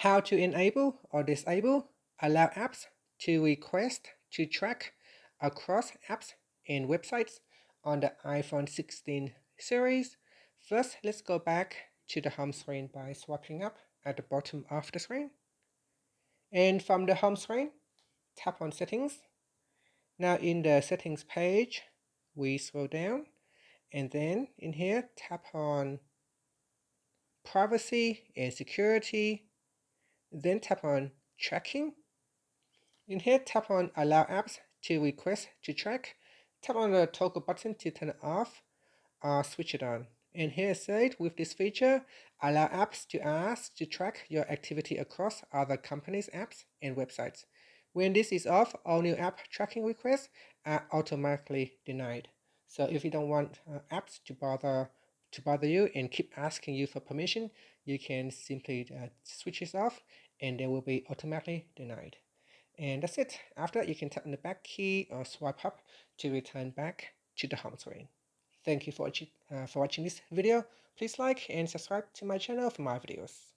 How to enable or disable allow apps to request to track across apps and websites on the iPhone 16 series. First, let's go back to the home screen by swiping up at the bottom of the screen. And from the home screen, tap on Settings. Now in the Settings page, we scroll down and then in here, tap on Privacy and Security, then tap on Tracking. In here, tap on Allow Apps to request to track. Tap on the toggle button to turn it off or switch it on. And here it said, with this feature, allow apps to ask to track your activity across other companies' apps and websites. When this is off, all new app tracking requests are automatically denied. So if you don't want apps to bother you and keep asking you for permission, you can simply switch this off and they will be automatically denied. And that's it. After that, you can tap on the back key or swipe up to return back to the home screen. Thank you for watching this video. Please like and subscribe to my channel for more videos.